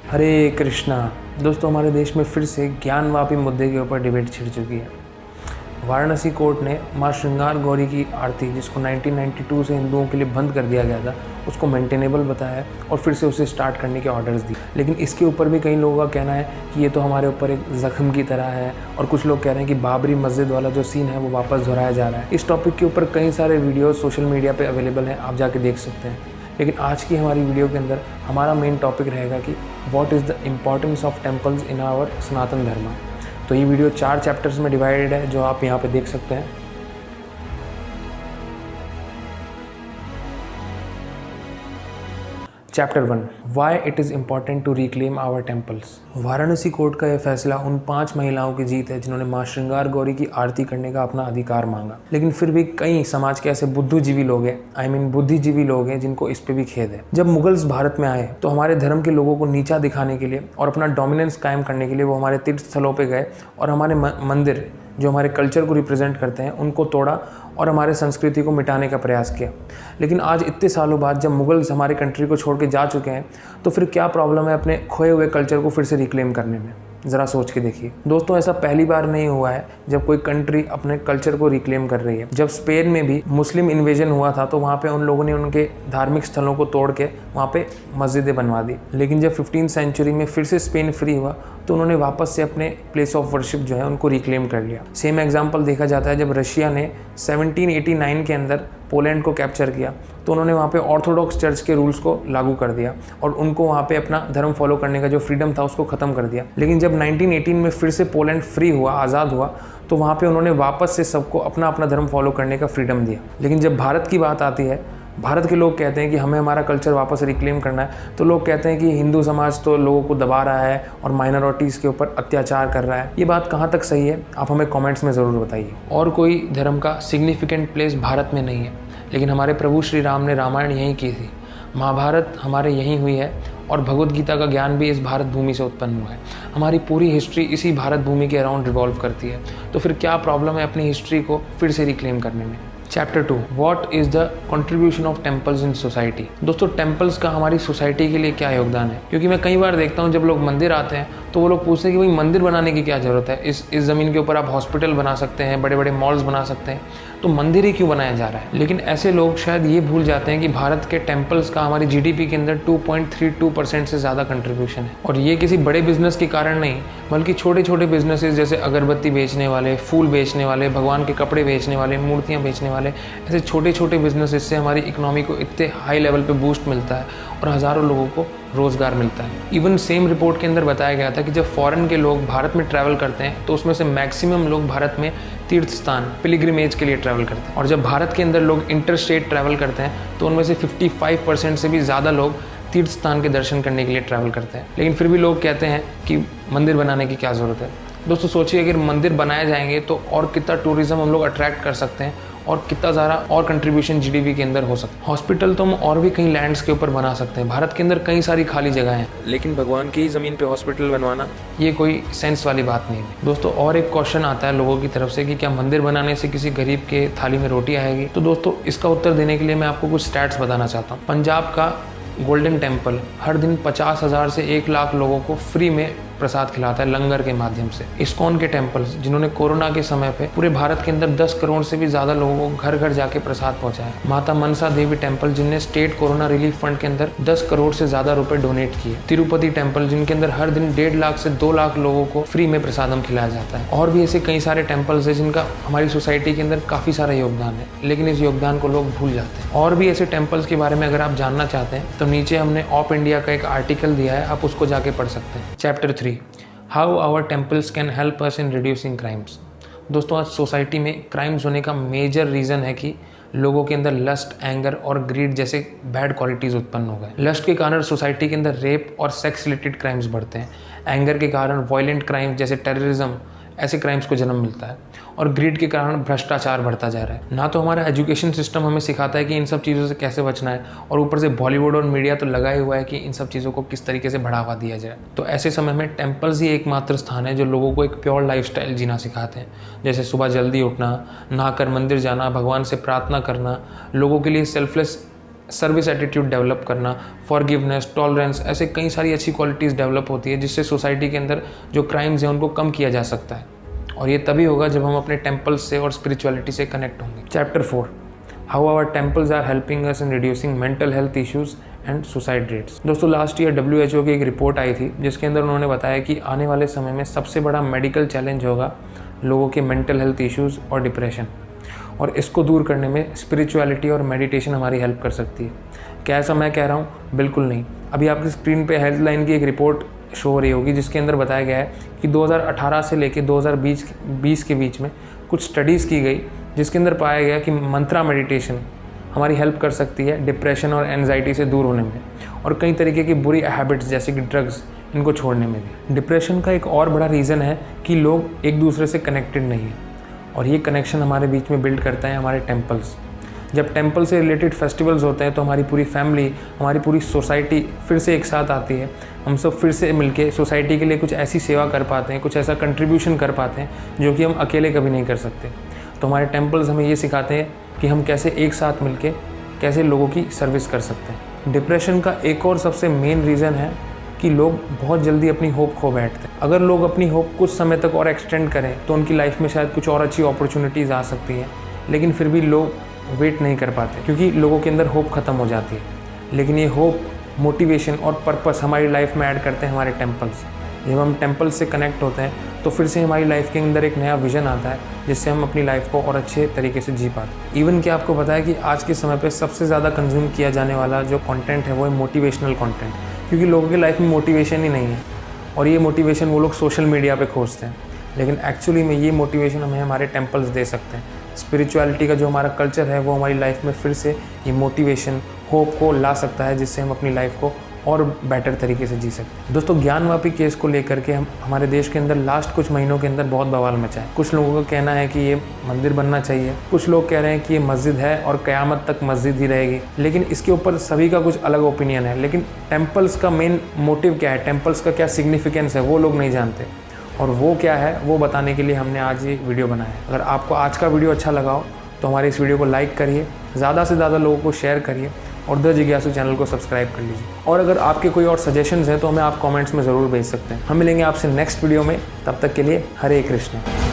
हरे कृष्णा। दोस्तों, हमारे देश में फिर से ज्ञानवापी मुद्दे के ऊपर डिबेट छिड़ चुकी है। वाराणसी कोर्ट ने मां श्रृंगार गौरी की आरती, जिसको 1992 से हिंदुओं के लिए बंद कर दिया गया था, उसको मेंटेनेबल बताया और फिर से उसे स्टार्ट करने के ऑर्डर्स दिए। लेकिन इसके ऊपर भी कई लोगों का कहना है कि ये तो हमारे ऊपर एक ज़ख्म की तरह है, और कुछ लोग कह रहे हैं कि बाबरी मस्जिद वाला जो सीन है वो वापस दोहराया जा रहा है। इस टॉपिक के ऊपर कई सारे वीडियो सोशल मीडिया पर अवेलेबल हैं, आप जाके देख सकते हैं। लेकिन आज की हमारी वीडियो के अंदर हमारा मेन टॉपिक रहेगा कि what is the importance of temples in our Sanatan Dharma. तो ये वीडियो 4 चैप्टर्स में डिवाइडेड है, जो आप यहाँ पे देख सकते हैं। Chapter 1, why it is important to reclaim our temples. Varanasi court का यह फैसला उन 5 महिलाओं की जीत है जिन्होंने मां श्रृंगार गौरी की आरती करने का अपना अधिकार मांगा। लेकिन फिर भी कई समाज के ऐसे बुद्धिजीवी लोग हैं, बुद्धिजीवी लोग हैं, जिनको इस पे भी खेद है। जब मुगल्स भारत में आए तो हमारे धर्म के लोगों को नीचा दिखाने के लिए और अपना डोमिनेंस कायम करने के लिए वो हमारे तीर्थ स्थलों पर गए और हमारे मंदिर जो हमारे कल्चर को रिप्रेजेंट करते हैं उनको तोड़ा और हमारे संस्कृति को मिटाने का प्रयास किया। लेकिन आज इतने सालों बाद जब मुगल्स हमारे कंट्री को छोड़ के जा चुके हैं, तो फिर क्या प्रॉब्लम है अपने खोए हुए कल्चर को फिर से रिक्लेम करने में? ज़रा सोच के देखिए दोस्तों, ऐसा पहली बार नहीं हुआ है जब कोई कंट्री अपने कल्चर को रिक्लेम कर रही है। जब स्पेन में भी मुस्लिम इन्वेजन हुआ था तो वहाँ पे उन लोगों ने उनके धार्मिक स्थलों को तोड़ के वहाँ पे मस्जिदें बनवा दी। लेकिन जब 15वीं सेंचुरी में फिर से स्पेन फ्री हुआ तो उन्होंने वापस से अपने प्लेस ऑफ वर्शिप जो है उनको रिक्लेम कर लिया। सेम एग्जाम्पल देखा जाता है जब रशिया ने 1789 के अंदर पोलैंड को कैप्चर किया तो उन्होंने वहाँ पे ऑर्थोडॉक्स चर्च के रूल्स को लागू कर दिया और उनको वहाँ पे अपना धर्म फॉलो करने का जो फ्रीडम था उसको ख़त्म कर दिया। लेकिन जब 1918 में फिर से पोलैंड फ्री हुआ, आज़ाद हुआ, तो वहाँ पे उन्होंने वापस से सबको अपना अपना धर्म फॉलो करने का फ्रीडम दिया। लेकिन जब भारत की बात आती है, भारत के लोग कहते हैं कि हमें हमारा कल्चर वापस रिक्लेम करना है, तो लोग कहते हैं कि हिंदू समाज तो लोगों को दबा रहा है और माइनॉरिटीज़ के ऊपर अत्याचार कर रहा है। ये बात कहाँ तक सही है, आप हमें कमेंट्स में ज़रूर बताइए। और कोई धर्म का सिग्निफिकेंट प्लेस भारत में नहीं है, लेकिन हमारे प्रभु श्री राम ने रामायण यहीं की थी, महाभारत हमारे यहीं हुई है और भगवद गीता का ज्ञान भी इस भारत भूमि से उत्पन्न हुआ है। हमारी पूरी हिस्ट्री इसी भारत भूमि के अराउंड रिवॉल्व करती है। तो फिर क्या प्रॉब्लम है अपनी हिस्ट्री को फिर से रिक्लेम करने में? Chapter 2, what is the contribution of temples in society. दोस्तों, टेम्पल्स का हमारी सोसाइटी के लिए क्या योगदान है? क्योंकि मैं कई बार देखता हूँ जब लोग मंदिर आते हैं तो वो लोग पूछते हैं कि भाई मंदिर बनाने की क्या ज़रूरत है, इस ज़मीन के ऊपर आप हॉस्पिटल बना सकते हैं, बड़े बड़े मॉल्स बना सकते हैं, तो मंदिर ही क्यों बनाया जा रहा है? लेकिन ऐसे लोग शायद ये भूल जाते हैं कि भारत के टेम्पल्स का हमारी GDP के अंदर 2.32% से ज़्यादा कंट्रीब्यूशन है। और ये किसी बड़े बिजनेस के कारण नहीं, बल्कि छोटे छोटे बिजनेसेस जैसे अगरबत्ती बेचने वाले, फूल बेचने वाले, भगवान के कपड़े बेचने वाले, मूर्तियाँ बेचने वाले, ऐसे छोटे छोटे बिजनेसेस से हमारी इकोनॉमी को इतने हाई लेवल पे बूस्ट मिलता है और हज़ारों लोगों को रोज़गार मिलता है। इवन सेम रिपोर्ट के अंदर बताया गया था कि जब फॉरेन के लोग भारत में ट्रैवल करते हैं तो उसमें से मैक्सिमम लोग भारत में तीर्थ स्थान, पिलग्रिमेज के लिए ट्रैवल करते हैं। और जब भारत के अंदर लोग इंटर स्टेट ट्रैवल करते हैं तो उनमें से 55% से भी ज़्यादा लोग तीर्थ स्थान के दर्शन करने के लिए ट्रैवल करते हैं। लेकिन फिर भी लोग कहते हैं कि मंदिर बनाने की क्या ज़रूरत है। दोस्तों सोचिए, अगर मंदिर बनाए जाएंगे तो और कितना टूरिज्म हम लोग अट्रैक्ट कर सकते हैं और कितना ज़्यादा और कंट्रीब्यूशन GDP के अंदर हो सकता है। हॉस्पिटल तो हम और भी कई लैंड्स के ऊपर बना सकते हैं, भारत के अंदर कई सारी खाली जगह हैं, लेकिन भगवान की ज़मीन पे हॉस्पिटल बनवाना ये कोई सेंस वाली बात नहीं है। दोस्तों, और एक क्वेश्चन आता है लोगों की तरफ से कि क्या मंदिर बनाने से किसी गरीब के थाली में रोटी आएगी? तो दोस्तों, इसका उत्तर देने के लिए मैं आपको कुछ स्टैट्स बताना चाहता हूँ। पंजाब का गोल्डन टेम्पल हर दिन 50,000 से 1 लाख लोगों को फ्री में प्रसाद खिलाता है लंगर के माध्यम से। इस्कॉन के टेम्पल्स, जिन्होंने कोरोना के समय पे पूरे भारत के अंदर 10 करोड़ से भी ज़्यादा लोगों को घर घर जाके प्रसाद पहुंचाया। माता मनसा देवी टेम्पल, जिनने स्टेट कोरोना रिलीफ फंड के अंदर 10 करोड़ से ज़्यादा रुपए डोनेट किए। तिरुपति टेम्पल, जिनके अंदर हर दिन 1.5 लाख से 2 लाख लोगों को फ्री में प्रसादम खिलाया जाता है। और भी ऐसे कई सारे टेम्पल्स हैं जिनका हमारी सोसाइटी के अंदर काफ़ी सारा योगदान है, लेकिन इस योगदान को लोग भूल जाते हैं। और भी ऐसे टेम्पल्स के बारे में अगर आप जानना चाहते हैं तो नीचे हमने ऑप इंडिया का एक आर्टिकल दिया है, आप उसको जाके पढ़ सकते हैं। Chapter 3, how our temples can help us in reducing crimes. दोस्तों, आज सोसाइटी में क्राइम्स होने का मेजर रीज़न है कि लोगों के अंदर लस्ट, एंगर और ग्रीड जैसे बैड क्वालिटीज़ उत्पन्न हो गए। लस्ट के कारण सोसाइटी के अंदर रेप और सेक्स रिलेटेड क्राइम्स बढ़ते हैं। एंगर के कारण वायलेंट क्राइम्स जैसे टेररिज्म, ऐसे क्राइम्स को जन्म मिलता है। और ग्रीड के कारण भ्रष्टाचार बढ़ता जा रहा है। ना तो हमारा एजुकेशन सिस्टम हमें सिखाता है कि इन सब चीज़ों से कैसे बचना है, और ऊपर से बॉलीवुड और मीडिया तो लगा ही हुआ है कि इन सब चीज़ों को किस तरीके से बढ़ावा दिया जाए। तो ऐसे समय में टेम्पल्स ही एकमात्र स्थान है जो लोगों को एक प्योर लाइफस्टाइल जीना सिखाते हैं, जैसे सुबह जल्दी उठना, नहाकर मंदिर जाना, भगवान से प्रार्थना करना, लोगों के लिए सेल्फलेस सर्विस एटीट्यूड डेवलप करना, फॉरगिवनेस, टॉलरेंस, ऐसे कई सारी अच्छी क्वालिटीज़ डेवलप होती है जिससे सोसाइटी के अंदर जो क्राइम्स हैं उनको कम किया जा सकता है। और ये तभी होगा जब हम अपने टेम्पल्स से और स्पिरिचुअलिटी से कनेक्ट होंगे। Chapter 4, how our temples are helping us in reducing mental health issues and suicide rates. दोस्तों, लास्ट ईयर WHO की एक रिपोर्ट आई थी जिसके अंदर उन्होंने बताया कि आने वाले समय में सबसे बड़ा मेडिकल चैलेंज होगा लोगों के मेंटल हेल्थ इश्यूज़ और डिप्रेशन, और इसको दूर करने में स्पिरिचुअलिटी और मेडिटेशन हमारी हेल्प कर सकती है। क्या ऐसा मैं कह रहा हूँ? बिल्कुल नहीं। अभी आपकी स्क्रीन पे हेल्पलाइन की एक रिपोर्ट शो हो रही होगी जिसके अंदर बताया गया है कि 2018 से लेकर 2020 के बीच में कुछ स्टडीज़ की गई जिसके अंदर पाया गया कि मंत्रा मेडिटेशन हमारी हेल्प कर सकती है डिप्रेशन और एंजाइटी से दूर होने में, और कई तरीके की बुरी हैबिट्स जैसे कि ड्रग्स, इनको छोड़ने में भी। डिप्रेशन का एक और बड़ा रीज़न है कि लोग एक दूसरे से कनेक्टेड नहीं हैं, और ये कनेक्शन हमारे बीच में बिल्ड करता है हमारे टेम्पल्स। जब टेम्पल से रिलेटेड फेस्टिवल्स होते हैं तो हमारी पूरी फैमिली, हमारी पूरी सोसाइटी फिर से एक साथ आती है। हम सब फिर से मिलके सोसाइटी के लिए कुछ ऐसी सेवा कर पाते हैं, कुछ ऐसा कंट्रीब्यूशन कर पाते हैं जो कि हम अकेले कभी नहीं कर सकते। तो हमारे टेम्पल्स हमें ये सिखाते हैं कि हम कैसे एक साथ मिलके कैसे लोगों की सर्विस कर सकते हैं। डिप्रेशन का एक और सबसे मेन रीज़न है कि लोग बहुत जल्दी अपनी होप खो बैठते हैं। अगर लोग अपनी होप कुछ समय तक और एक्सटेंड करें तो उनकी लाइफ में शायद कुछ और अच्छी अपॉर्चुनिटीज़ आ सकती हैं, लेकिन फिर भी लोग वेट नहीं कर पाते क्योंकि लोगों के अंदर होप ख़त्म हो जाती है। लेकिन ये होप, मोटिवेशन और पर्पस हमारी लाइफ में ऐड करते हैं हमारे टेम्पल्स। जब हम टेम्पल से कनेक्ट होते हैं तो फिर से हमारी लाइफ के अंदर एक नया विज़न आता है जिससे हम अपनी लाइफ को और अच्छे तरीके से जी पाते हैं। इवन कि आपको पता है कि आज के समय पे सबसे ज़्यादा कंज्यूम किया जाने वाला जो कंटेंट है वो है मोटिवेशनल कंटेंट, क्योंकि लोगों की लाइफ में मोटिवेशन ही नहीं है, और ये मोटिवेशन वो लोग सोशल मीडिया पे खोजते हैं। लेकिन एक्चुअली में ये मोटिवेशन हमें हमारे टेम्पल्स दे सकते हैं। स्पिरिचुअलिटी का जो हमारा कल्चर है वो हमारी लाइफ में फिर से ये मोटिवेशन, होप को ला सकता है जिससे हम अपनी लाइफ को और बेटर तरीके से जी सकते हैं। दोस्तों, ज्ञानवापी केस को लेकर के हमारे देश के अंदर लास्ट कुछ महीनों के अंदर बहुत बवाल मचा है। कुछ लोगों का कहना है कि ये मंदिर बनना चाहिए, कुछ लोग कह रहे हैं कि ये मस्जिद है और क़यामत तक मस्जिद ही रहेगी। लेकिन इसके ऊपर सभी का कुछ अलग ओपिनियन है। लेकिन टेम्पल्स का मेन मोटिव क्या है, टेम्पल्स का क्या सिग्निफिकेंस है, वो लोग नहीं जानते, और वो क्या है वो बताने के लिए हमने आज ये वीडियो बनाया है। अगर आपको आज का वीडियो अच्छा लगा हो तो हमारे इस वीडियो को लाइक करिए, ज़्यादा से ज़्यादा लोगों को शेयर करिए, और द जिज्ञासु चैनल को सब्सक्राइब कर लीजिए। और अगर आपके कोई और सजेशंस हैं तो हमें आप कमेंट्स में ज़रूर भेज सकते हैं। हम मिलेंगे आपसे नेक्स्ट वीडियो में, तब तक के लिए हरे कृष्ण।